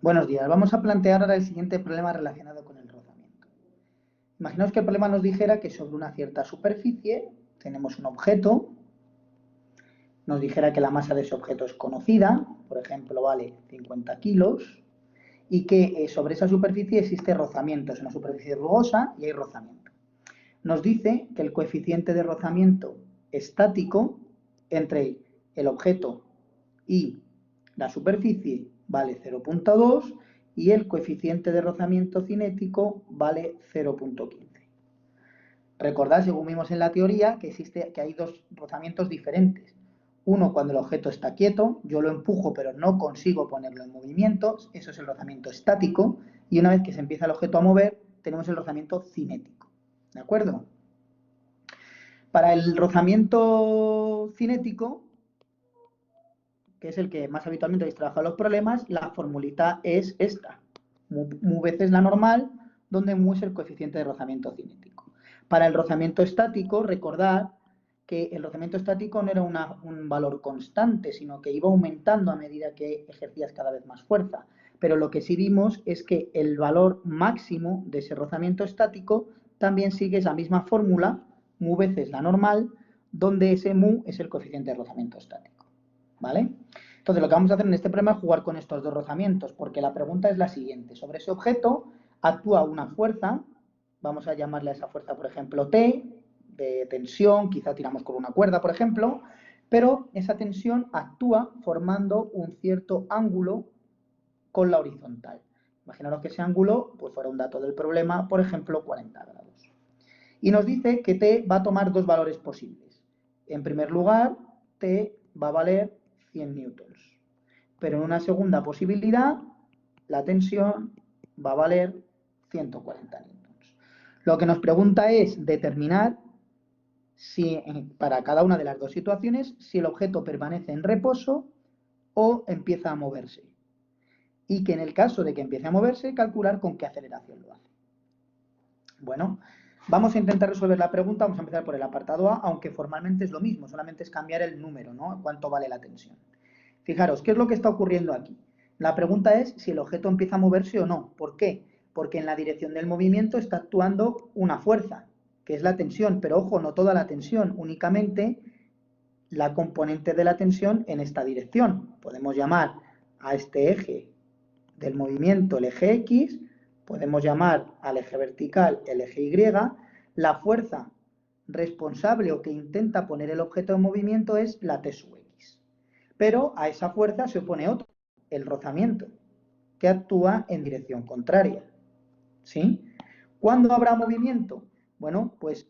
Buenos días. Vamos a plantear ahora el siguiente problema relacionado con el rozamiento. Imaginaos que el problema nos dijera que sobre una cierta superficie tenemos un objeto, nos dijera que la masa de ese objeto es conocida, por ejemplo, vale 50 kilos, y que sobre esa superficie existe rozamiento, es una superficie rugosa y hay rozamiento. Nos dice que el coeficiente de rozamiento estático entre el objeto y la superficie vale 0,2 y el coeficiente de rozamiento cinético vale 0,15. Recordad, según vimos en la teoría, que hay dos rozamientos diferentes. Uno cuando el objeto está quieto, yo lo empujo pero no consigo ponerlo en movimiento, eso es el rozamiento estático, y una vez que se empieza el objeto a mover, tenemos el rozamiento cinético. ¿De acuerdo? Para el rozamiento cinético, que es el que más habitualmente habéis trabajado los problemas, la formulita es esta. Mu veces la normal, donde mu es el coeficiente de rozamiento cinético. Para el rozamiento estático, recordad que el rozamiento estático no era un valor constante, sino que iba aumentando a medida que ejercías cada vez más fuerza. Pero lo que sí vimos es que el valor máximo de ese rozamiento estático también sigue esa misma fórmula, mu veces la normal, donde ese mu es el coeficiente de rozamiento estático. ¿Vale? Entonces, lo que vamos a hacer en este problema es jugar con estos dos rozamientos, porque la pregunta es la siguiente. Sobre ese objeto actúa una fuerza, vamos a llamarle a esa fuerza, por ejemplo, T, de tensión, quizá tiramos con una cuerda, por ejemplo, pero esa tensión actúa formando un cierto ángulo con la horizontal. Imaginaros que ese ángulo pues, fuera un dato del problema, por ejemplo, 40 grados. Y nos dice que T va a tomar dos valores posibles. En primer lugar, T va a valer 100 newtons. Pero en una segunda posibilidad, la tensión va a valer 140 newtons. Lo que nos pregunta es determinar si, para cada una de las dos situaciones, si el objeto permanece en reposo o empieza a moverse. Y que en el caso de que empiece a moverse, calcular con qué aceleración lo hace. Bueno, vamos a intentar resolver la pregunta, vamos a empezar por el apartado A, aunque formalmente es lo mismo, solamente es cambiar el número, ¿no? ¿Cuánto vale la tensión? Fijaros, ¿qué es lo que está ocurriendo aquí? La pregunta es si el objeto empieza a moverse o no. ¿Por qué? Porque en la dirección del movimiento está actuando una fuerza, que es la tensión, pero ojo, no toda la tensión, únicamente la componente de la tensión en esta dirección. Podemos llamar a este eje del movimiento el eje X, podemos llamar al eje vertical el eje Y, la fuerza responsable o que intenta poner el objeto en movimiento es la T sub X. Pero a esa fuerza se opone otro, el rozamiento, que actúa en dirección contraria. ¿Sí? ¿Cuándo habrá movimiento? Bueno, pues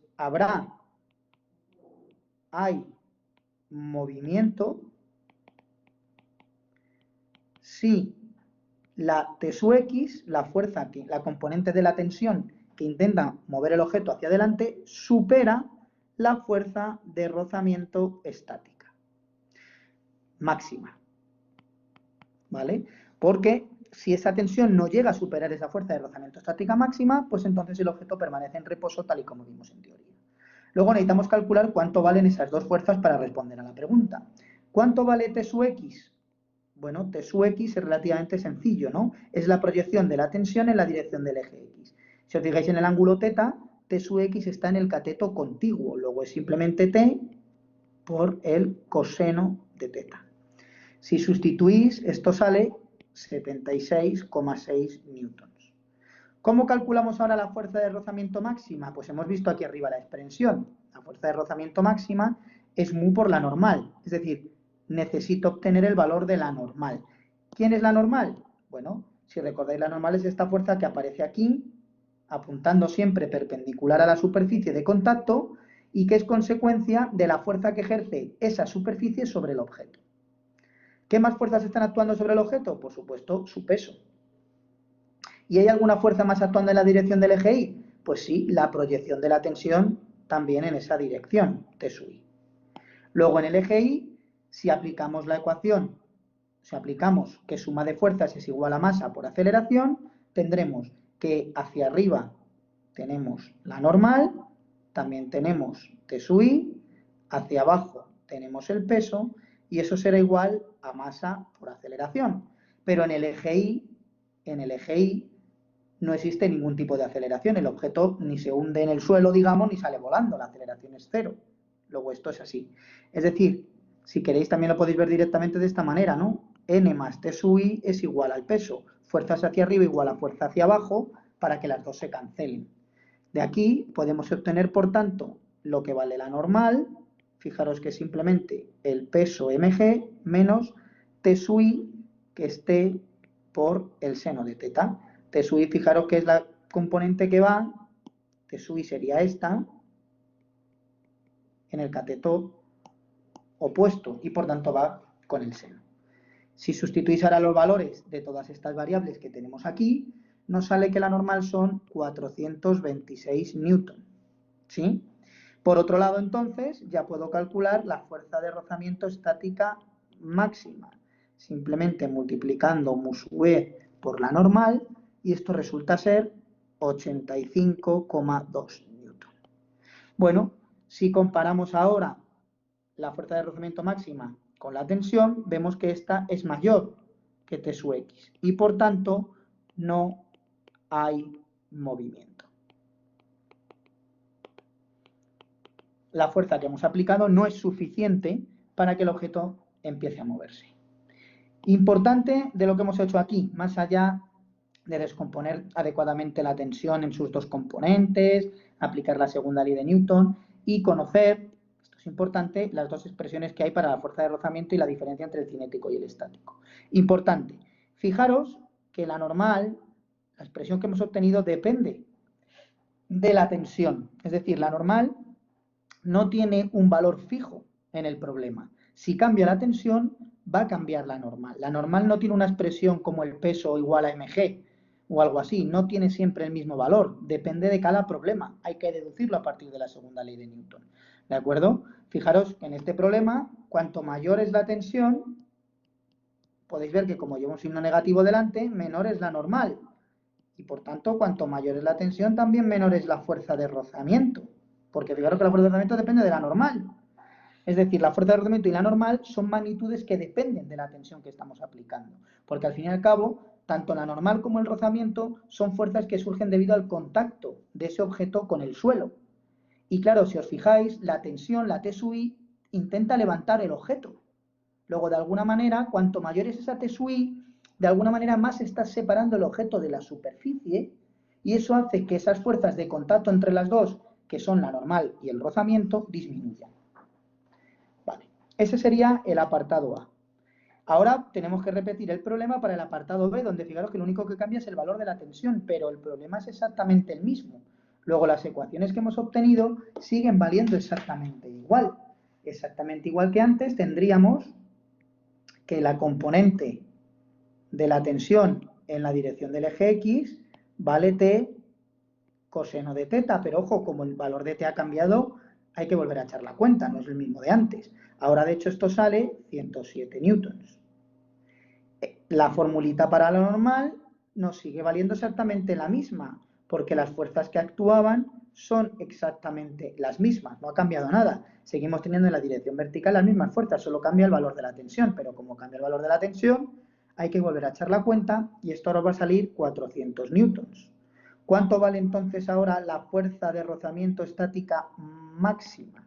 hay movimiento si la T sub X, la fuerza, la componente de la tensión que intenta mover el objeto hacia adelante, supera la fuerza de rozamiento estática máxima. ¿Vale? Porque si esa tensión no llega a superar esa fuerza de rozamiento estática máxima, pues entonces el objeto permanece en reposo tal y como vimos en teoría. Luego necesitamos calcular cuánto valen esas dos fuerzas para responder a la pregunta. ¿Cuánto vale T sub X? Bueno, T sub X es relativamente sencillo, ¿no? Es la proyección de la tensión en la dirección del eje X. Si os fijáis en el ángulo θ, T sub X está en el cateto contiguo, luego es simplemente T por el coseno de θ. Si sustituís, esto sale 76,6 newtons. ¿Cómo calculamos ahora la fuerza de rozamiento máxima? Pues hemos visto aquí arriba la expresión. La fuerza de rozamiento máxima es mu por la normal, es decir, necesito obtener el valor de la normal. ¿Quién es la normal? Bueno, si recordáis, la normal es esta fuerza que aparece aquí, apuntando siempre perpendicular a la superficie de contacto y que es consecuencia de la fuerza que ejerce esa superficie sobre el objeto. ¿Qué más fuerzas están actuando sobre el objeto? Por supuesto, su peso. ¿Y hay alguna fuerza más actuando en la dirección del eje Y? Pues sí, la proyección de la tensión también en esa dirección, T sub I. Luego en el eje Y, si aplicamos la ecuación, si aplicamos que suma de fuerzas es igual a masa por aceleración, tendremos que hacia arriba tenemos la normal, también tenemos T sub I, hacia abajo tenemos el peso y eso será igual a masa por aceleración. Pero en el eje Y en el eje Y no existe ningún tipo de aceleración. El objeto ni se hunde en el suelo, digamos, ni sale volando. La aceleración es cero. Luego esto es así. Es decir, si queréis también lo podéis ver directamente de esta manera, ¿no? N más T sub I es igual al peso. Fuerzas hacia arriba igual a fuerza hacia abajo para que las dos se cancelen. De aquí podemos obtener, por tanto, lo que vale la normal. Fijaros que es simplemente el peso mg menos T sub I, que es T por el seno de teta. T sub I, fijaros que es la componente que va, T sub I sería esta, en el cateto opuesto y por tanto va con el seno. Si sustituís ahora los valores de todas estas variables que tenemos aquí, nos sale que la normal son 426 newton. ¿Sí? Por otro lado, entonces, ya puedo calcular la fuerza de rozamiento estática máxima, simplemente multiplicando mu sub e por la normal, y esto resulta ser 85,2 newton. Bueno, si comparamos ahora la fuerza de rozamiento máxima con la tensión, vemos que esta es mayor que T sub X y por tanto no hay movimiento. La fuerza que hemos aplicado no es suficiente para que el objeto empiece a moverse. Importante de lo que hemos hecho aquí, más allá de descomponer adecuadamente la tensión en sus dos componentes, aplicar la segunda ley de Newton y conocer, esto es importante, las dos expresiones que hay para la fuerza de rozamiento y la diferencia entre el cinético y el estático. Importante, fijaros que la normal, la expresión que hemos obtenido depende de la tensión, es decir, la normal no tiene un valor fijo en el problema. Si cambia la tensión, va a cambiar la normal. La normal no tiene una expresión como el peso igual a mg o algo así, no tiene siempre el mismo valor, depende de cada problema. Hay que deducirlo a partir de la segunda ley de Newton. ¿De acuerdo? Fijaros que en este problema, cuanto mayor es la tensión, podéis ver que como lleva un signo negativo delante, menor es la normal. Y por tanto, cuanto mayor es la tensión, también menor es la fuerza de rozamiento. Porque fijaros que la fuerza de rozamiento depende de la normal. Es decir, la fuerza de rozamiento y la normal son magnitudes que dependen de la tensión que estamos aplicando. Porque al fin y al cabo, tanto la normal como el rozamiento son fuerzas que surgen debido al contacto de ese objeto con el suelo. Y claro, si os fijáis, la tensión, la T sub I, intenta levantar el objeto. Luego, de alguna manera, cuanto mayor es esa T sub I, de alguna manera más estás separando el objeto de la superficie y eso hace que esas fuerzas de contacto entre las dos, que son la normal y el rozamiento, disminuyan. Vale, ese sería el apartado A. Ahora tenemos que repetir el problema para el apartado B, donde fijaros que lo único que cambia es el valor de la tensión, pero el problema es exactamente el mismo. Luego las ecuaciones que hemos obtenido siguen valiendo exactamente igual. Exactamente igual que antes, tendríamos que la componente de la tensión en la dirección del eje X vale T coseno de teta, pero ojo, como el valor de T ha cambiado, hay que volver a echar la cuenta, no es el mismo de antes. Ahora, de hecho, esto sale 107 newtons. La formulita para lo normal nos sigue valiendo exactamente la misma, porque las fuerzas que actuaban son exactamente las mismas, no ha cambiado nada. Seguimos teniendo en la dirección vertical las mismas fuerzas, solo cambia el valor de la tensión, pero como cambia el valor de la tensión, hay que volver a echar la cuenta y esto ahora va a salir 400 newtons. ¿Cuánto vale entonces ahora la fuerza de rozamiento estática máxima?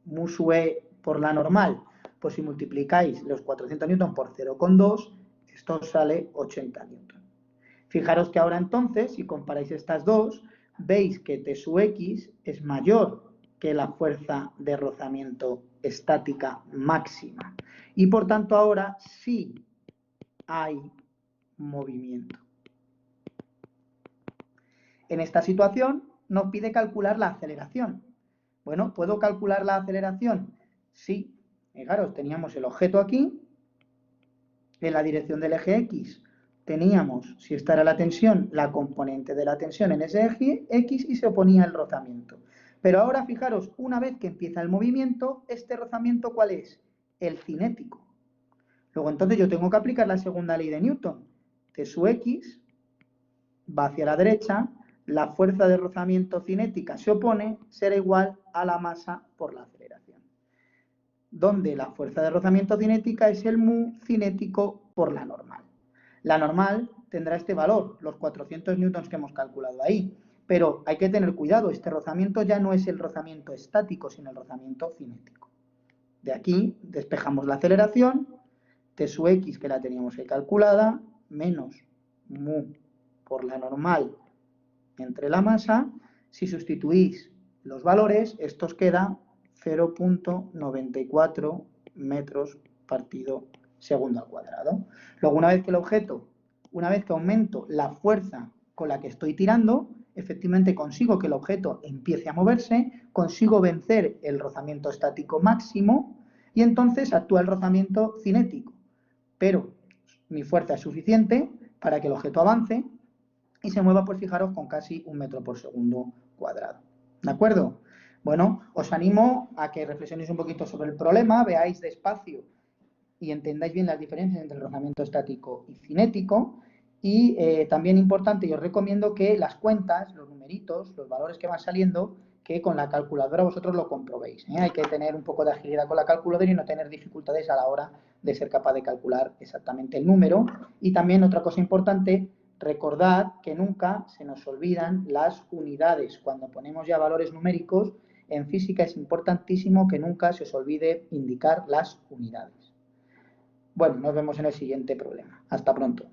Mu sub e por la normal. Pues si multiplicáis los 400 newton por 0,2, esto os sale 80 newton. Fijaros que ahora entonces, si comparáis estas dos, veis que T sub X es mayor que la fuerza de rozamiento estática máxima. Y por tanto ahora sí hay movimiento. En esta situación nos pide calcular la aceleración. Bueno, ¿puedo calcular la aceleración? Sí. Fijaros, teníamos el objeto aquí, en la dirección del eje X teníamos, si esta era la tensión, la componente de la tensión en ese eje X y se oponía el rozamiento. Pero ahora fijaros, una vez que empieza el movimiento, ¿este rozamiento cuál es? El cinético. Luego entonces yo tengo que aplicar la segunda ley de Newton. T sub X va hacia la derecha, la fuerza de rozamiento cinética se opone, será igual a la masa por la aceleración. Donde la fuerza de rozamiento cinética es el mu cinético por la normal. La normal tendrá este valor, los 400 newtons que hemos calculado ahí. Pero hay que tener cuidado, este rozamiento ya no es el rozamiento estático, sino el rozamiento cinético. De aquí despejamos la aceleración, T sub x, que la teníamos ahí calculada, menos mu por la normal entre la masa. Si sustituís los valores, esto os queda 0,94 metros partido segundo al cuadrado. Luego, una vez que aumento la fuerza con la que estoy tirando, efectivamente consigo que el objeto empiece a moverse, consigo vencer el rozamiento estático máximo y entonces actúa el rozamiento cinético. Pero mi fuerza es suficiente para que el objeto avance y se mueva, pues fijaros, con casi 1 metro por segundo cuadrado. ¿De acuerdo? Bueno, os animo a que reflexionéis un poquito sobre el problema, veáis despacio y entendáis bien las diferencias entre el rozamiento estático y cinético. Y también importante, y os recomiendo que las cuentas, los numeritos, los valores que van saliendo, que con la calculadora vosotros lo comprobéis. Hay que tener un poco de agilidad con la calculadora y no tener dificultades a la hora de ser capaz de calcular exactamente el número. Y también otra cosa importante, recordad que nunca se nos olvidan las unidades. Cuando ponemos ya valores numéricos, en física es importantísimo que nunca se os olvide indicar las unidades. Bueno, nos vemos en el siguiente problema. Hasta pronto.